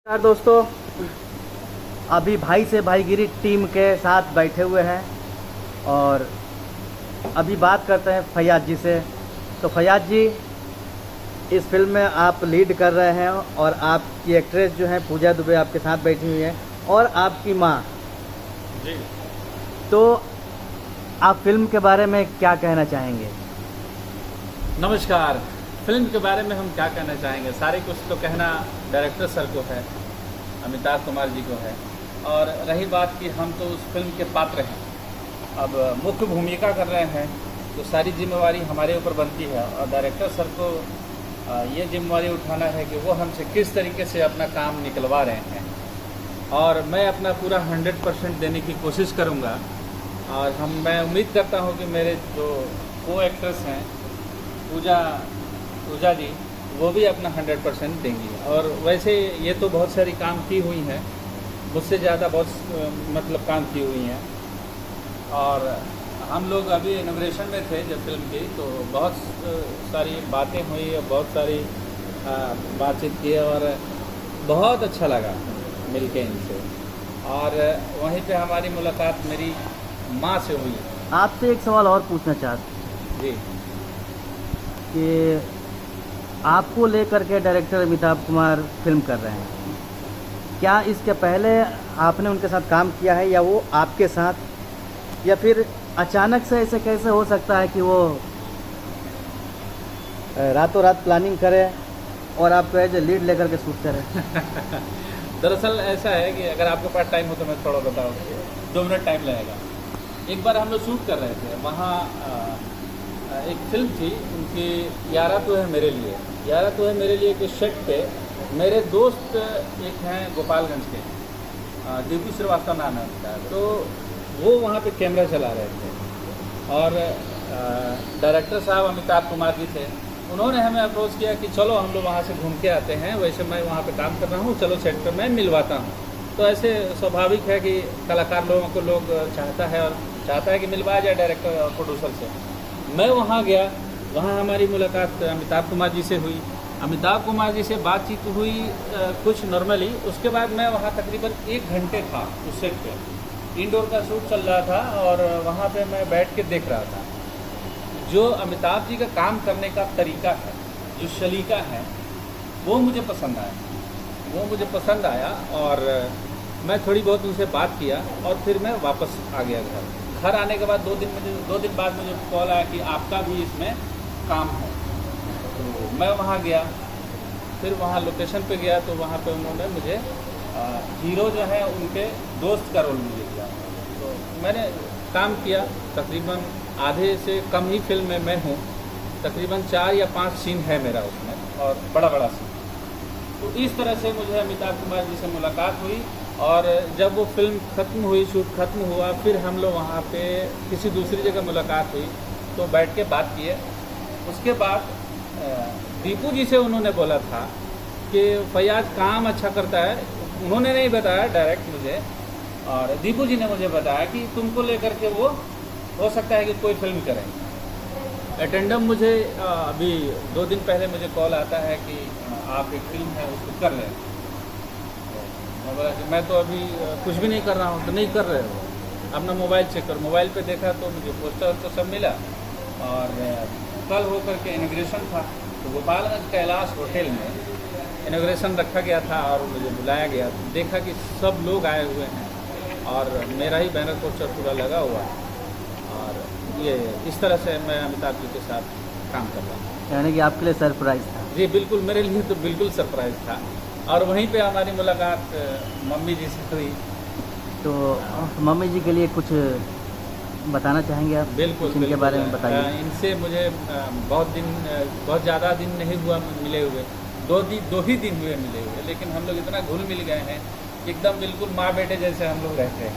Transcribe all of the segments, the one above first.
नमस्कार दोस्तों, अभी भाई से भाईगिरी टीम के साथ बैठे हुए हैं और अभी बात करते हैं फैयाज जी से। तो फैयाज जी, इस फिल्म में आप लीड कर रहे हैं और आपकी एक्ट्रेस जो है पूजा दुबे आपके साथ बैठी हुई है और आपकी माँ जी। तो आप फिल्म के बारे में क्या कहना चाहेंगे? नमस्कार। फिल्म के बारे में हम क्या कहना चाहेंगे, सारे कुछ तो कहना डायरेक्टर सर को है, अमिताभ कुमार जी को है। और रही बात कि हम तो उस फिल्म के पात्र हैं, अब मुख्य भूमिका कर रहे हैं तो सारी जिम्मेवारी हमारे ऊपर बनती है और डायरेक्टर सर को ये जिम्मेवारी उठाना है कि वो हमसे किस तरीके से अपना काम निकलवा रहे हैं। और मैं अपना पूरा 100% देने की कोशिश करूँगा और मैं उम्मीद करता हूँ कि मेरे जो को एक्ट्रेस हैं पूजा जी, वो भी अपना 100% देंगी। और वैसे ये तो बहुत सारी काम की हुई हैं, मुझसे ज़्यादा बहुत काम की हुई हैं। और हम लोग अभी इनॉग्रेशन में थे जब फिल्म की, तो बहुत सारी बातें हुई और बहुत सारी बातचीत की और बहुत अच्छा लगा मिलके इनसे। और वहीं पे हमारी मुलाकात मेरी माँ से हुई। आपसे एक सवाल और पूछना चाहते जी। कि आपको लेकर के डायरेक्टर अमिताभ कुमार फिल्म कर रहे हैं, क्या इसके पहले आपने उनके साथ काम किया है या वो आपके साथ, या फिर अचानक से ऐसे कैसे हो सकता है कि वो रातों रात प्लानिंग करे और आपको एज ए लीड लेकर के शूट करें? दरअसल ऐसा है कि अगर आपके पास टाइम हो तो मैं थोड़ा बताऊँ, 2 मिनट टाइम लगेगा। एक बार हम लोग शूट कर रहे थे वहाँ, एक फिल्म थी उनकी, यारा तो है मेरे लिए। यारा तो है मेरे लिए के सेट पे मेरे दोस्त एक हैं गोपालगंज के, दीपू श्रीवास्तव नाम है उनका, तो वो वहाँ पे कैमरा चला रहे थे और डायरेक्टर साहब अमिताभ कुमार जी थे। उन्होंने हमें अप्रोच किया कि चलो हम लोग वहाँ से घूम के आते हैं, वैसे मैं वहाँ पे काम कर रहा हूँ, चलो सेट पर मैं मिलवाता हूँ। तो ऐसे स्वाभाविक है कि कलाकार लोगों को लोग चाहता है कि मिलवाया जाए डायरेक्टर और प्रोड्यूसर से। मैं वहाँ गया, वहाँ हमारी मुलाकात अमिताभ कुमार जी से हुई। अमिताभ कुमार जी से बातचीत हुई कुछ नॉर्मली। उसके बाद मैं वहाँ तकरीबन 1 घंटे था उस सेट पे, इंडोर का शूट चल रहा था और वहाँ पे मैं बैठ के देख रहा था। जो अमिताभ जी का काम करने का तरीका है, जो सलीका है, वो मुझे पसंद आया और मैं थोड़ी बहुत उनसे बात किया और फिर मैं वापस आ गया घर आने के बाद 2 दिन बाद मुझे कॉल आया कि आपका भी इसमें काम है। तो मैं वहाँ गया, फिर वहाँ लोकेशन पे गया तो वहाँ पे उन्होंने मुझे हीरो जो है उनके दोस्त का रोल मुझे दिया। तो मैंने काम किया, तकरीबन आधे से कम ही फिल्म में मैं हूँ, तकरीबन 4 या 5 सीन है मेरा उसमें और बड़ा सीन। तो इस तरह से मुझे अमिताभ कुमार जी से मुलाकात हुई और जब वो फिल्म ख़त्म हुई, शूट ख़त्म हुआ, फिर हम लोग वहाँ पे किसी दूसरी जगह मुलाकात हुई तो बैठ के बात किए। उसके बाद दीपू जी से उन्होंने बोला था कि फैयाज काम अच्छा करता है। उन्होंने नहीं बताया डायरेक्ट मुझे, और दीपू जी ने मुझे बताया कि तुमको लेकर के वो हो सकता है कि कोई फिल्म करें। एटेंडम मुझे अभी 2 दिन पहले मुझे कॉल आता है कि आप एक फिल्म है उसको कर रहे हैं। मैं बोला कि मैं तो अभी कुछ भी नहीं कर रहा हूँ। तो नहीं कर रहे हो, अपना मोबाइल चेक कर। मोबाइल पे देखा तो मुझे पोस्टर तो सब मिला और कल हो करके इनॉग्रेशन था, तो गोपालगंज कैलाश होटल में इनॉग्रेशन रखा गया था और मुझे बुलाया गया। तो देखा कि सब लोग आए हुए हैं और मेरा ही बैनर पोस्टर पूरा लगा हुआ है और ये इस तरह से मैं अमिताभ जी के साथ काम कर रहा हूँ। यानी कि आपके लिए सरप्राइज था? जी बिल्कुल, मेरे लिए तो बिल्कुल सरप्राइज़ था। और वहीं पे हमारी मुलाकात मम्मी जी से हुई। तो मम्मी जी के लिए कुछ बताना चाहेंगे आप? बिल्कुल, इनके बारे में बताइए। इनसे मुझे बहुत ज़्यादा दिन नहीं हुआ मिले हुए, 2 ही दिन हुए मिले हुए, लेकिन हम लोग इतना घुल मिल गए हैं, एकदम बिल्कुल माँ बेटे जैसे हम लोग रहते हैं।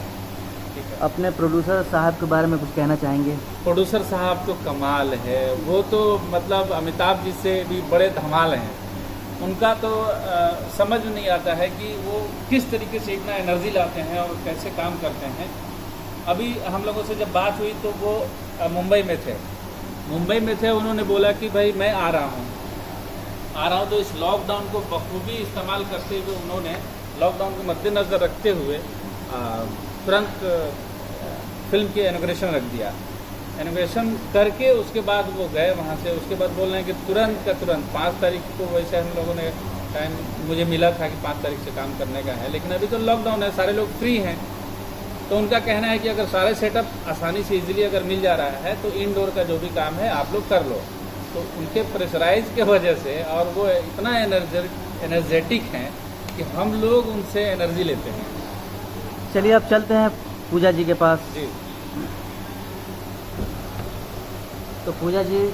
ठीक है। अपने प्रोड्यूसर साहब के बारे में कुछ कहना चाहेंगे? प्रोड्यूसर साहब तो कमाल है, वो तो मतलब अमिताभ जी से भी बड़े धमाल हैं। उनका तो समझ में नहीं आता है कि वो किस तरीके से इतना एनर्जी लाते हैं और कैसे काम करते हैं। अभी हम लोगों से जब बात हुई तो वो मुंबई में थे, उन्होंने बोला कि भाई मैं आ रहा हूँ आ रहा हूँ। तो इस लॉकडाउन को बखूबी इस्तेमाल करते हुए उन्होंने लॉकडाउन को मद्देनज़र रखते हुए तुरंत फिल्म की इनॉग्रेशन रख दिया। इनॉग्रेशन करके उसके बाद वो गए वहाँ से। उसके बाद बोल रहे हैं कि तुरंत का तुरंत 5 तारीख को, वैसे हम लोगों ने टाइम मुझे मिला था कि 5 तारीख से काम करने का है, लेकिन अभी तो लॉकडाउन है, सारे लोग फ्री हैं। तो उनका कहना है कि अगर सारे सेटअप आसानी से इजीली अगर मिल जा रहा है तो इनडोर का जो भी काम है आप लोग कर लो। तो उनके प्रेशराइज के वजह से, और वो इतना एनर्जेटिक हैं कि हम लोग उनसे एनर्जी लेते हैं। चलिए अब चलते हैं पूजा जी के पास। जी, तो पूजा जी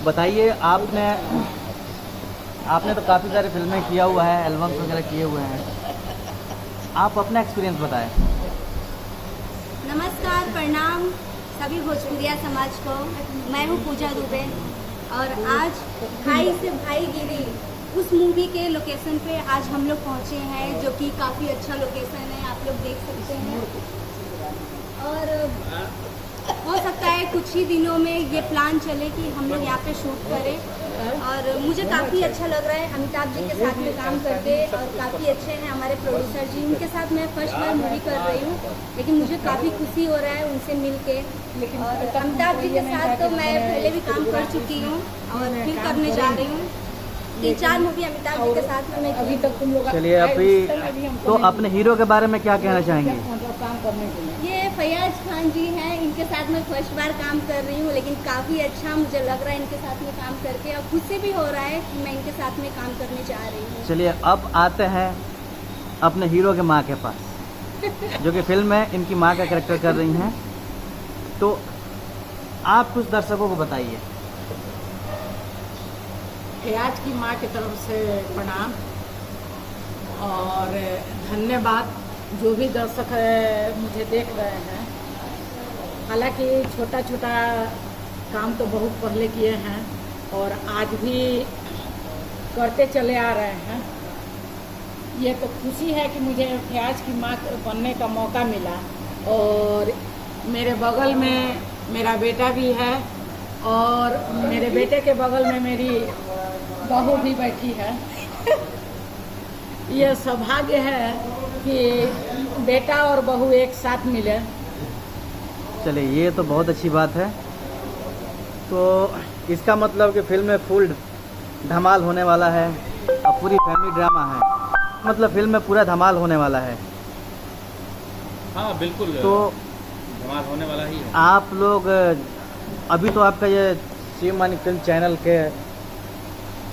बताइए, आपने तो काफ़ी सारी फिल्में किया हुआ है, एल्बम्स वगैरह किए हुए हैं, आप अपना एक्सपीरियंस बताएं। नमस्कार, प्रणाम सभी भोजपुरिया समाज को। मैं हूँ पूजा दुबे और आज भाई से भाईगिरी उस मूवी के लोकेशन पे आज हम लोग पहुँचे हैं, जो कि काफ़ी अच्छा लोकेशन है, आप लोग देख सकते हैं। और हो सकता है कुछ ही दिनों में ये प्लान चले कि हम लोग यहाँ पे शूट करें, और मुझे काफ़ी अच्छा लग रहा है अमिताभ जी के साथ में काम करके, और काफ़ी अच्छे हैं हमारे प्रोड्यूसर जी। उनके साथ मैं फर्स्ट बार मूवी कर रही हूँ, लेकिन मुझे काफ़ी खुशी हो रहा है उनसे मिल के। और अमिताभ जी के साथ तो मैं पहले भी काम कर चुकी हूँ और फिर करने जा रही हूँ। 3-4 मूवी अमिताभ जी के साथ में मैं अभी तक तुम लोग। चलिए अभी तो अपने हीरो के बारे में क्या कहना चाहेंगे? ये फैयाज खान जी हैं, इनके साथ मैं फर्स्ट बार काम कर रही हूँ, लेकिन काफ़ी अच्छा मुझे लग रहा है इनके साथ में काम करके, और खुद से भी हो रहा है कि मैं इनके साथ में काम करने जा रही हूँ। चलिए अब आते हैं अपने हीरो के माँ के पास, जो कि फिल्म में इनकी माँ का कैरेक्टर कर रही हैं। तो आप कुछ दर्शकों को बताइए। फैयाज की माँ की तरफ से प्रणाम और धन्यवाद, जो भी दर्शक मुझे देख रहे हैं। हालांकि छोटा छोटा काम तो बहुत पहले किए हैं और आज भी करते चले आ रहे हैं। ये तो खुशी है कि मुझे फैयाज की माँ बनने का मौका मिला, और मेरे बगल में मेरा बेटा भी है, और मेरे बेटे के बगल में मेरी बहू भी बैठी है। ये सौभाग्य है कि बेटा और बहू एक साथ मिले। चलिए ये तो बहुत अच्छी बात है। तो इसका मतलब कि फिल्म में फुल धमाल होने वाला है और पूरी फैमिली ड्रामा है, मतलब फिल्म में पूरा धमाल होने वाला है। हाँ बिल्कुल, तो धमाल होने वाला ही है। आप लोग अभी तो आपका ये शिवमानिक फिल्म चैनल के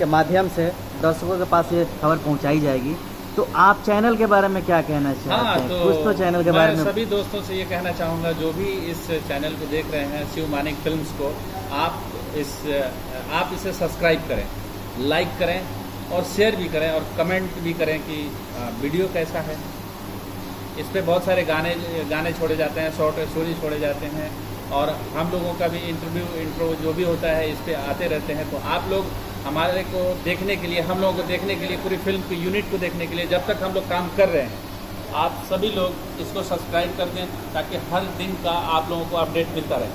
माध्यम से दर्शकों के पास ये खबर पहुंचाई जाएगी, तो आप चैनल के बारे में क्या कहना चाहते हैं? तो कुछ तो चैनल के बारे में सभी दोस्तों से ये कहना चाहूँगा, जो भी इस चैनल को देख रहे हैं शिवमानिक फिल्म्स को, आप इसे सब्सक्राइब करें, लाइक करें और शेयर भी करें और कमेंट भी करें कि वीडियो कैसा है। इस पे बहुत सारे गाने छोड़े जाते हैं, शॉर्ट स्टोरी छोड़े जाते हैं, और हम लोगों का भी इंट्रो जो भी होता है इस पे आते रहते हैं। तो आप लोग हमारे को देखने के लिए, हम लोगों को देखने के लिए, पूरी फिल्म की यूनिट को देखने के लिए, जब तक हम लोग काम कर रहे हैं, आप सभी लोग इसको सब्सक्राइब कर दें ताकि हर दिन का आप लोगों को अपडेट मिलता रहे।